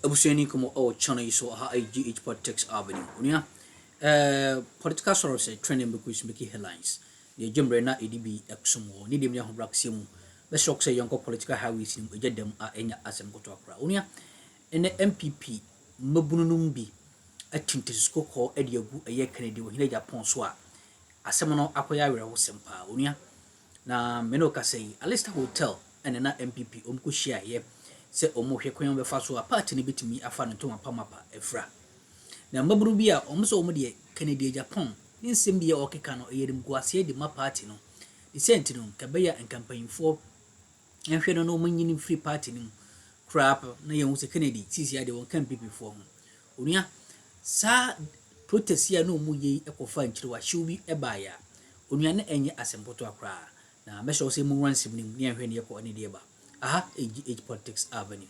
Abuseni como o channel so ha IGH Politics Avenue. Unia political source trending because make headlines. The Jembre na EDB exumo ni dem ya ho braxium. Be shock say yonko political highways nim ejedem a enya asem koto akra. Unia ene NPP mabununum bi atintisko ko ediagu eye Kennedy wo hina Japan so a asem no akoya were ho sempa. Unia na meno ka say Alisa hotel ene na NPP omko share ye se omo hwe kwan be fa so a party ne bitimi afa no to mapamapa efra na maburu bi a omo so omo de Kennedy Japan ni nsem bi a okeka no eyedem guase de ma party no the sent no ka be ya campaign for enhwe no no manyini free party ni crap na ye hu se Kennedy sisi ya de won NPP for ho onia sa protest ya no mu ye ekofa nchire wa hwubi eba ya onia na enye asempoto akra na me so se mu ransem ni ni enhwe ne ye ko ne de eba aha AGH Politics Avenue.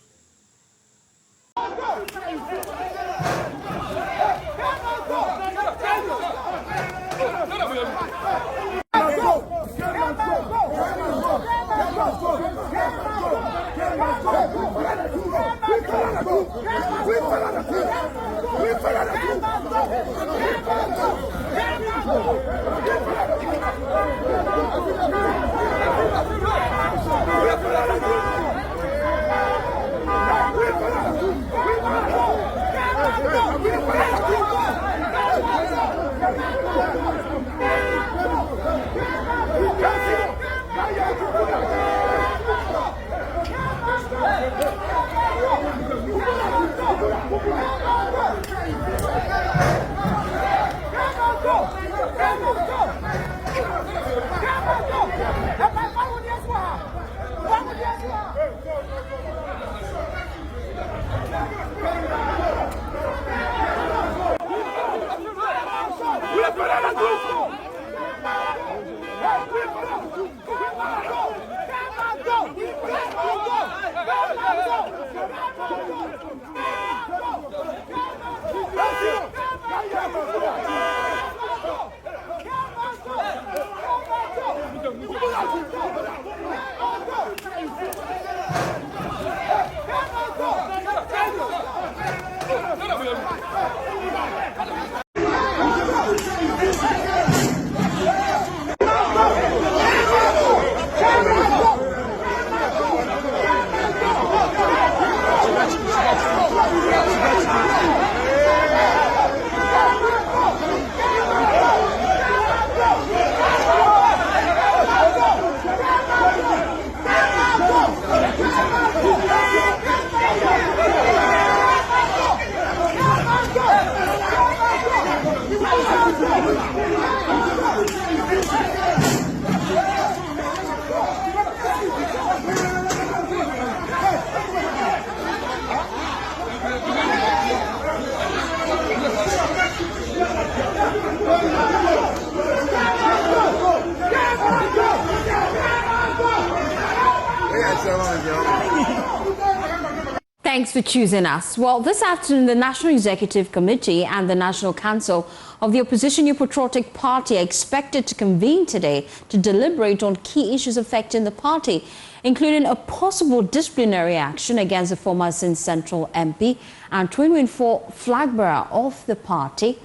Thanks for choosing us. Well, this afternoon, the National Executive Committee and the National Council of the Opposition New Patriotic Party are expected to convene today to deliberate on key issues affecting the party, including a possible disciplinary action against the former Sin Central MP and 2024 flag bearer of the party,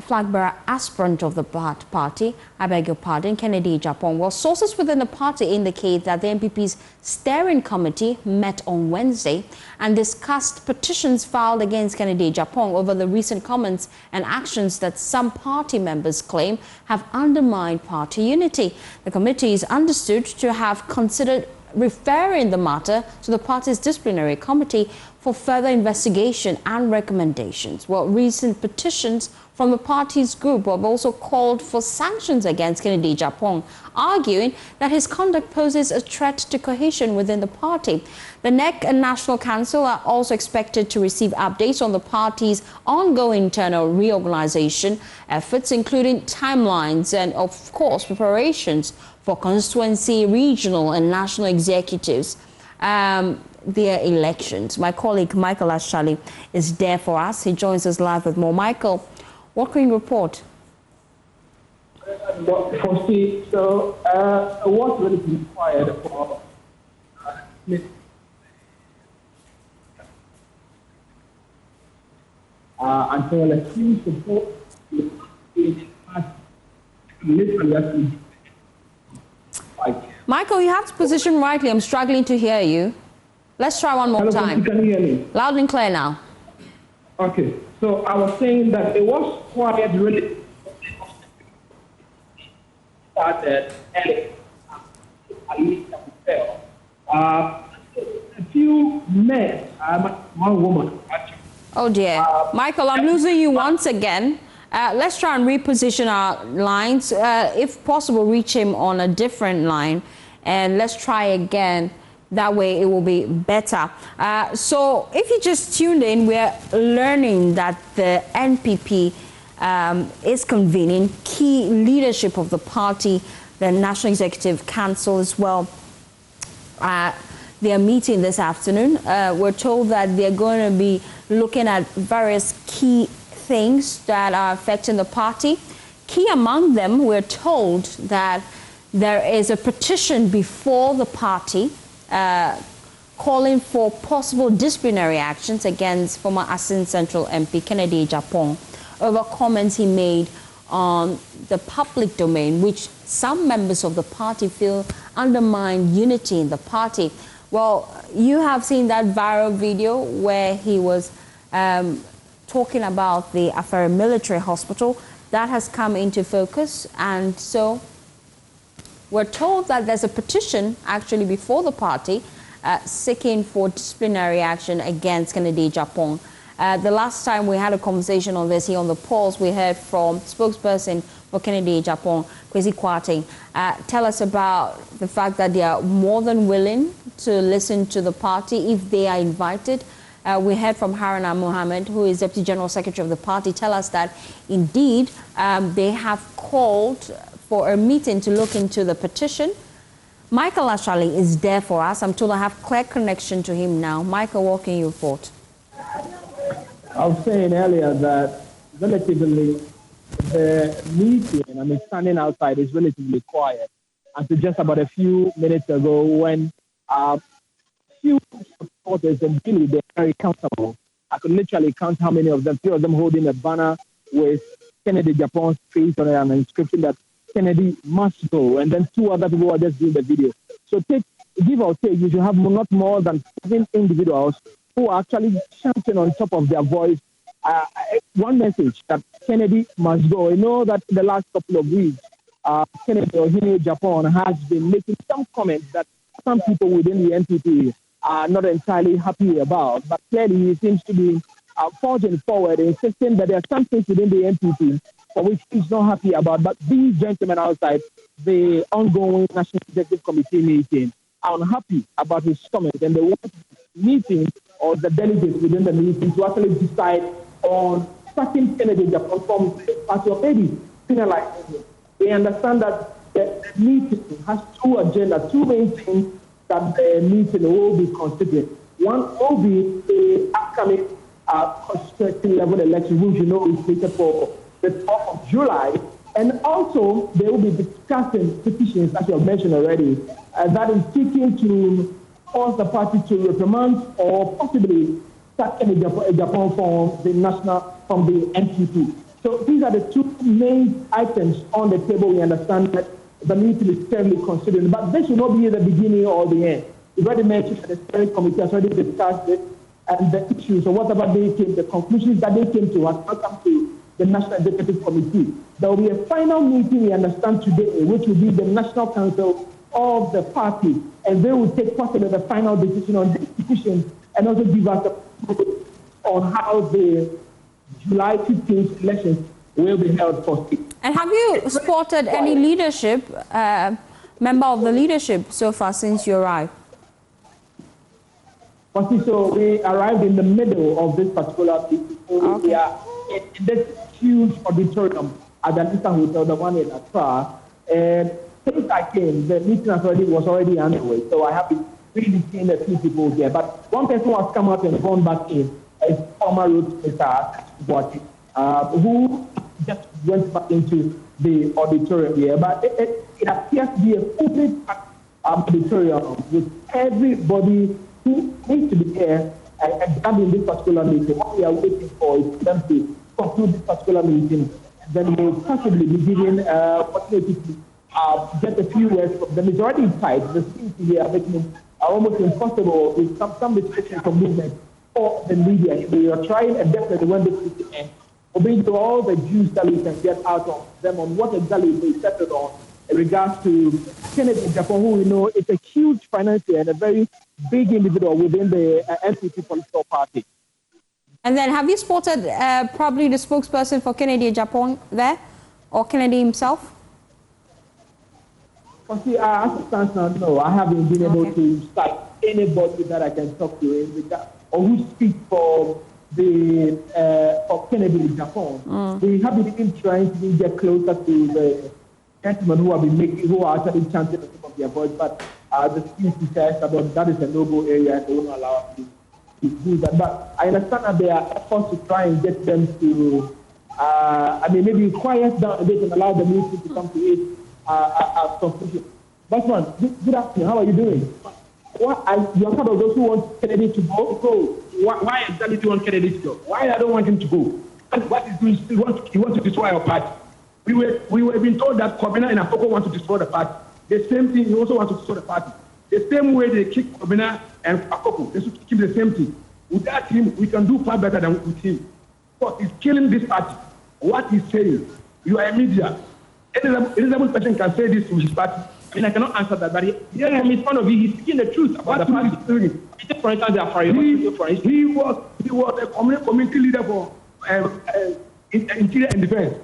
flag bearer aspirant of the party, I beg your pardon, Kennedy Japan. Well, sources within the party indicate that the NPP's steering committee met on Wednesday and discussed petitions filed against Kennedy Japan over the recent comments and actions that some party members claim have undermined party unity. The committee is understood to have considered referring the matter to the party's disciplinary committee for further investigation and recommendations. Well, recent petitions from the party's group have also called for sanctions against Kennedy Japan, arguing that his conduct poses a threat to cohesion within the party. The NEC and National Council are also expected to receive updates on the party's ongoing internal reorganization efforts, including timelines and, of course, preparations for constituency, regional and national executives, their elections. My colleague Michael Ashali is there for us. He joins us live with more. Michael, what can you report? So, what will be required for until a few support literally. Michael, you have to position rightly. I'm struggling to hear you. Let's try one more Hello, time. can you hear me? Loud and clear now. Okay, so I was saying that it was quiet really started early. Alisa fell. A few men, one woman actually. Oh dear. Michael, I'm losing you once again. Let's try and reposition our lines. If possible, reach him on a different line. And let's try again. That way it will be better. So if you just tuned in, we're learning that the NPP is convening key leadership of the party, the National Executive Council as well. They are meeting this afternoon. We're told that they're going to be looking at various key things that are affecting the party. Key among them, we're told that there is a petition before the party calling for possible disciplinary actions against former Asin Central MP Kennedy Ejapong over comments he made on the public domain, which some members of the party feel undermine unity in the party. Well, you have seen that viral video where he was talking about the Afari military hospital. That has come into focus, and so we're told that there's a petition actually before the party seeking for disciplinary action against Kennedy Ejapong. The last time we had a conversation on this here on the polls, we heard from spokesperson for Kennedy Ejapong, Kwesi Kwarteng, tell us about the fact that they are more than willing to listen to the party if they are invited. We heard from Haruna Mohammed, who is Deputy General Secretary of the party, tell us that indeed they have called for a meeting to look into the petition. Michael Ashali is there for us. I'm told I have clear connection to him now. Michael, what can you report? I was saying earlier that relatively the meeting, standing outside is relatively quiet. Until just about a few minutes ago when few supporters and really they're very comfortable. I could literally count how many of them, three of them holding a banner with Kennedy Ejapong's face on it and an inscription that Kennedy must go, and then two other people are just doing the video. So give or take, you should have not more than 7 individuals who are actually chanting on top of their voice one message that Kennedy must go. You know that the last couple of weeks, Kennedy Ejapong has been making some comments that some people within the NPP are not entirely happy about, but clearly he seems to be forging forward, insisting that there are some things within the NPP for which he's not happy about. But these gentlemen outside the ongoing National Executive Committee meeting are unhappy about his comment, and they want the meeting or the delegates within the meeting to actually decide on starting Kennedy Ejapong from the party or maybe penalizing him. They understand that the meeting has two agendas, two main things that the meeting will be considering. One will be the upcoming constituency level election, which you know is slated for the 12th of July. And also, they will be discussing petitions, as you have mentioned already, that is seeking to force the party to reprimand or possibly start Ejapong from the NPP. So these are the two main items on the table. We understand that the meeting is currently considering, but this will not be the beginning or the end. We've already mentioned that the steering committee has already discussed it, and the issues or whatever they came, the conclusions that they came to has not come to the National Executive Committee. There will be a final meeting, we understand today, which will be the National Council of the party, and they will take possibly the final decision on this petition and also give us a on how the July 15th elections will be held for state. And have you spotted any leadership, member of the leadership so far since you arrived? So we arrived in the middle of this particular meeting. Okay. We are in this huge auditorium at the Alisa Hotel, the one in Accra. And since I came, the meeting was already underway. So I have been really seeing a few people here. But one person who has come out and gone back in is former road Mr. Who just went back into the auditorium here. But it appears to be a fully packed auditorium with everybody who needs to be there examine this particular meeting. What we are waiting for is them to conclude this particular meeting. Then we'll possibly be given opportunity to get a few words from them. It's already tight. The things here are making it almost impossible with some restrictions for movement for the media. We are trying and definitely when this is end, we'll bring to all the juice that we can get out of them on what exactly they settled on in regards to Kennedy Japan, who we know is a huge financier and a very big individual within the NPP political party. And then have you spotted probably the spokesperson for Kennedy Japan there, or Kennedy himself? See, as it stands now, no, I haven't been able to cite anybody that I can talk to in regard, or who speaks for the for Kennedy Japan. We have been even trying to get closer to the gentlemen who are actually chanting the tip of their voice, but the security says about that is a no-go area and they won't allow us to do that. But I understand that there are efforts to try and get them to, maybe quiet down a bit and allow the meeting to come to it. Conclusion. But one, good afternoon. How are you doing? You're part of those who want Kennedy to go. Why exactly do you want Kennedy to go? Why I don't want him to go? What is doing? He wants to destroy our party. We were being told that Kobina and Akoko want to destroy the party. The same thing. He also wants to destroy the party. The same way they kick Kobina and Akoko, they should keep the same thing. Without him, we can do far better than with him. But he's killing this party. What he's saying, you are a media. Any person can say this to his party. I mean, I cannot answer that, but from his point of view, he's speaking the truth about the party. For instance, he was a community leader for interior and defense.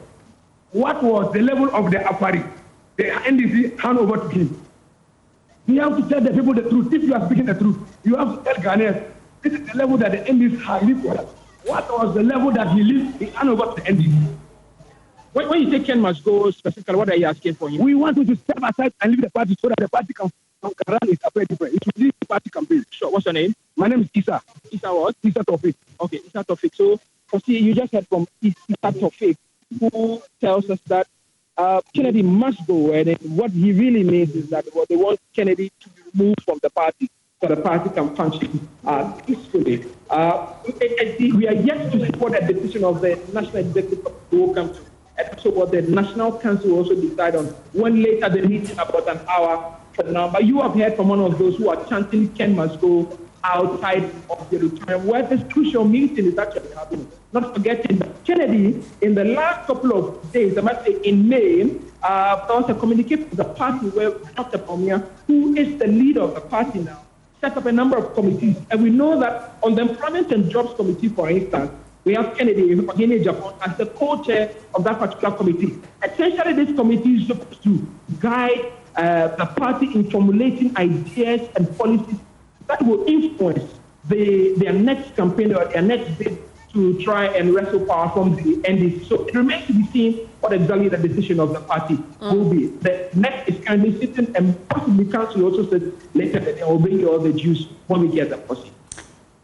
What was the level of the Afari? The NDC hand over to him. You have to tell the people the truth. If you are speaking the truth, you have to tell Ghanaians, this is the level that the NDC has lived for us. What was the level that he lived? He hand over to the NDC. When you say Ken must go specifically, what are you asking for him? We want him to step aside and leave the party so that the party can run its affairs different. It will leave the party campaign. Sure. What's your name? My name is Isa. Isa what? Isa Tofik. Okay, Isa Tofik. So, you just heard from Isa Tofik, who tells us that Kennedy must go, and what he really means is that they want Kennedy to be removed from the party so the party can function peacefully. We are yet to support the decision of the National Executive who will come to. And also what the National Council also decide on when later the meeting about an hour from now. But you have heard from one of those who are chanting Ken must go outside of the auditorium where this crucial meeting is actually happening. Not forgetting that Kennedy, in the last couple of days, I might say in May, there was a communique from the party where Dr. Pomia, who is the leader of the party now, set up a number of committees. And we know that on the Employment and Jobs Committee, for instance, we have Kennedy in Japan as the co-chair of that particular committee. Essentially, this committee is supposed to guide the party in formulating ideas and policies that will influence their next campaign or their next bid to try and wrestle power from the NDC. So it remains to be seen what exactly the decision of the party will be. The next is currently sitting, and possibly council also said later that they will bring you all the juice when we get the policy.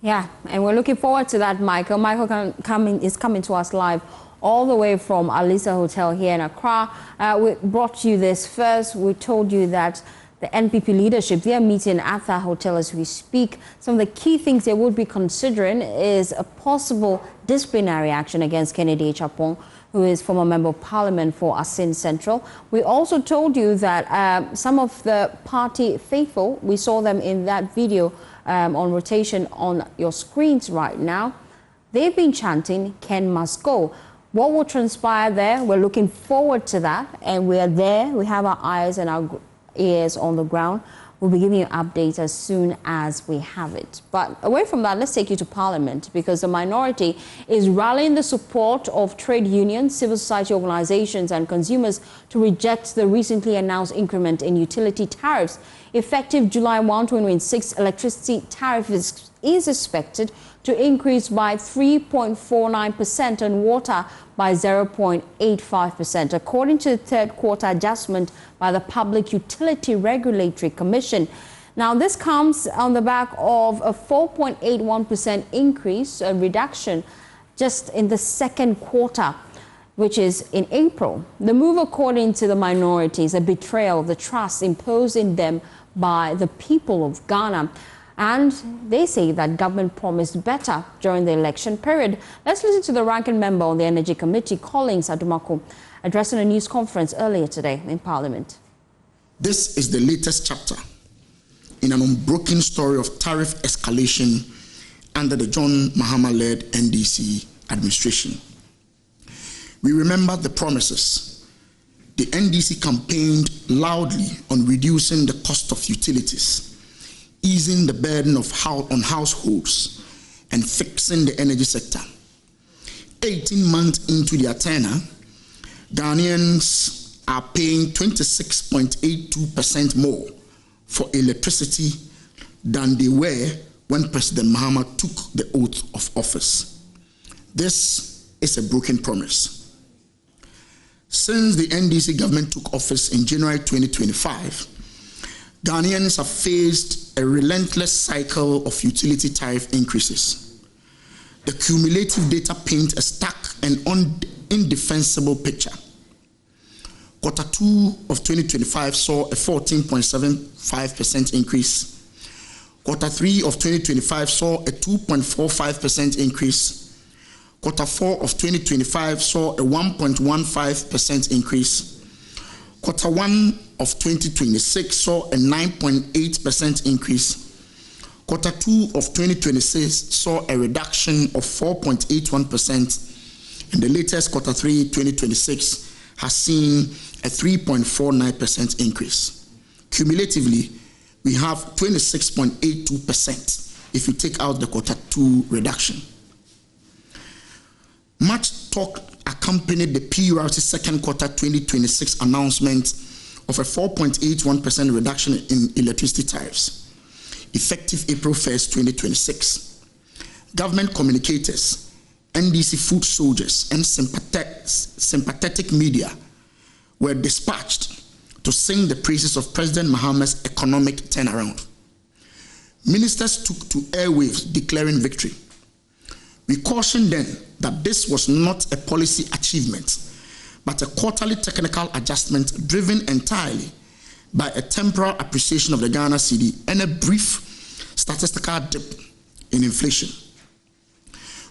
Yeah, and we're looking forward to that, Michael. Michael is coming to us live all the way from Alisa Hotel here in Accra. We brought you this first. We told you that the NPP leadership, they are meeting at that hotel as we speak. Some of the key things they would be considering is a possible disciplinary action against Kennedy Japan, who is former Member of Parliament for Asin Central. We also told you that some of the party faithful, we saw them in that video on rotation on your screens right now, they've been chanting, Ken must go. What will transpire there? We're looking forward to that, and we are there. We have our eyes and our ears on the ground. We'll be giving you updates as soon as we have it. But away from that, let's take you to Parliament, because the minority is rallying the support of trade unions, civil society organizations and consumers to reject the recently announced increment in utility tariffs. Effective July 1, 2026, electricity tariff is expected to increase by 3.49% and water by 0.85%, according to the third quarter adjustment by the Public Utility Regulatory Commission. Now, this comes on the back of a 4.81% increase, a reduction just in the second quarter, which is in April. The move, according to the minorities, a betrayal of the trust imposed in them by the people of Ghana. And they say that government promised better during the election period. Let's listen to the ranking member on the Energy Committee, Collins Adumako, addressing a news conference earlier today in Parliament. This is the latest chapter in an unbroken story of tariff escalation under the John Mahama-led NDC administration. We remember the promises. The NDC campaigned loudly on reducing the cost of utilities, easing the burden on households, and fixing the energy sector. 18 months into their tenure, Ghanaians are paying 26.82% more for electricity than they were when President Mahama took the oath of office. This is a broken promise. Since the NDC government took office in January 2025, Ghanaians have faced a relentless cycle of utility tariff increases. The cumulative data paint a stark and indefensible picture. Q2 of 2025 saw a 14.75% increase. Q3 of 2025 saw a 2.45% increase. Q4 of 2025 saw a 1.15% increase. Q1 of 2026 saw a 9.8% increase. Q2 of 2026 saw a reduction of 4.81%, and the latest Q3 2026 has seen a 3.49% increase. Cumulatively, we have 26.82% if you take out the Q2 reduction. Much talk accompanied the PURC second quarter 2026 announcement of a 4.81% reduction in electricity tariffs, effective April 1st, 2026. Government communicators, NDC foot soldiers, and sympathetic media were dispatched to sing the praises of President Mahama's economic turnaround. Ministers took to airwaves declaring victory. We cautioned them that this was not a policy achievement, but a quarterly technical adjustment driven entirely by a temporal appreciation of the Ghana cedi and a brief statistical dip in inflation.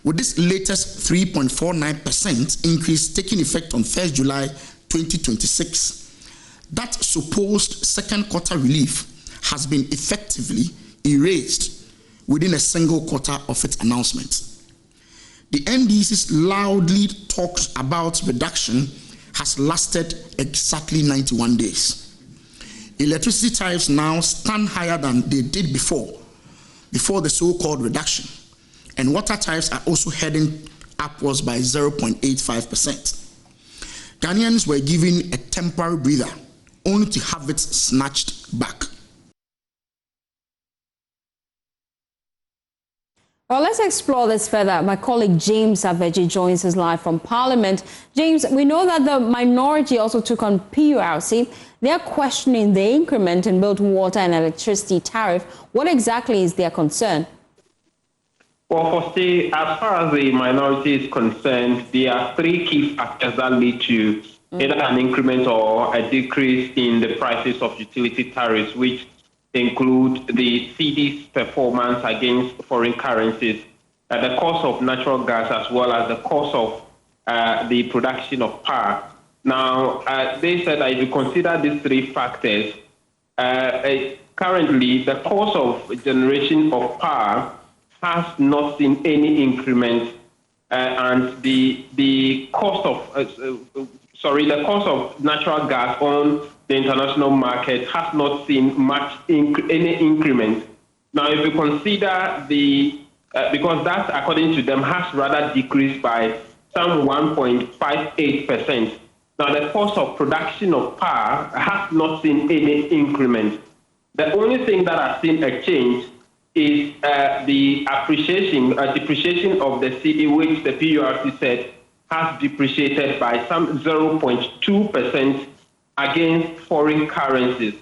With this latest 3.49% increase taking effect on 1st July 2026, that supposed second quarter relief has been effectively erased within a single quarter of its announcement. The NDC's loudly talked about reduction has lasted exactly 91 days. Electricity tariffs now stand higher than they did before the so-called reduction, and water tariffs are also heading upwards by 0.85%. Ghanaians were given a temporary breather, only to have it snatched back. Well, let's explore this further. My colleague James Aveji joins us live from Parliament. James, we know that the minority also took on PURC. They are questioning the increment in both water and electricity tariff. What exactly is their concern? Well, firstly, as far as the minority is concerned, there are three key factors that lead to either an increment or a decrease in the prices of utility tariffs, which include the cedi's performance against foreign currencies, the cost of natural gas, as well as the cost of the production of power. Now, they said that if you consider these three factors, currently the cost of generation of power has not seen any increment, and the cost of natural gas on the international market has not seen any increment. Now, if you consider because that, according to them, has rather decreased by some 1.58%. Now, the cost of production of power has not seen any increment. The only thing that has seen a change is the depreciation of the cedi, which the PURC said has depreciated by some 0.2% against foreign currencies.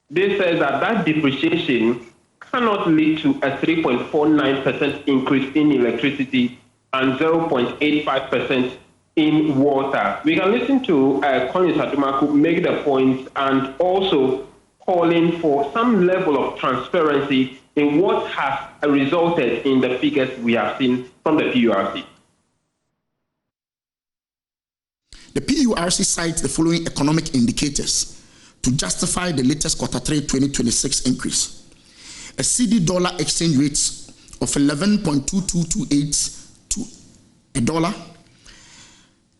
This says that depreciation cannot lead to a 3.49% increase in electricity and 0.85% in water. We can listen to Collins Adumako make the point and also calling for some level of transparency in what has resulted in the figures we have seen from the PURC. The PURC cites the following economic indicators to justify the latest Q3 2026 increase. A CD dollar exchange rate of 11.2228 to a dollar,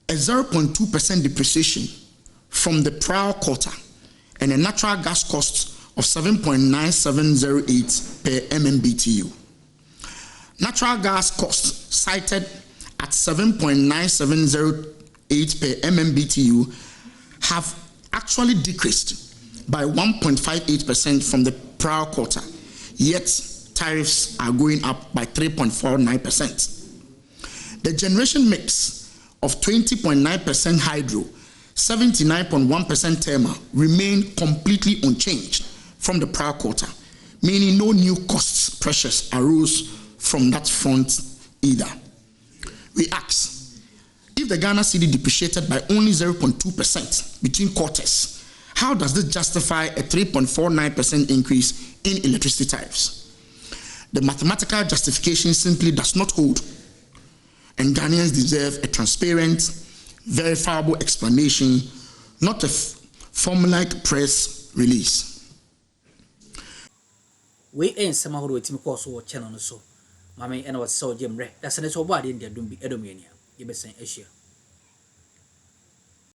a 0.2% depreciation from the prior quarter, and a natural gas cost of 7.9708 per MMBTU. Natural gas costs cited at 7.9708 per MMBTU have actually decreased by 1.58% from the prior quarter, yet tariffs are going up by 3.49%. The generation mix of 20.9% hydro, 79.1% thermal remain completely unchanged from the prior quarter, meaning no new costs pressures arose from that front either. We ask, if the Ghana cedi depreciated by only 0.2% between quarters, how does this justify a 3.49% increase in electricity tariffs? The mathematical justification simply does not hold, and Ghanaians deserve a transparent, verifiable explanation, not a formulaic press release. We ain't some who team course or channel so. Mammy and was so Jim Ray. That's an so body in the Dumbi Edomania. You be saying Asia.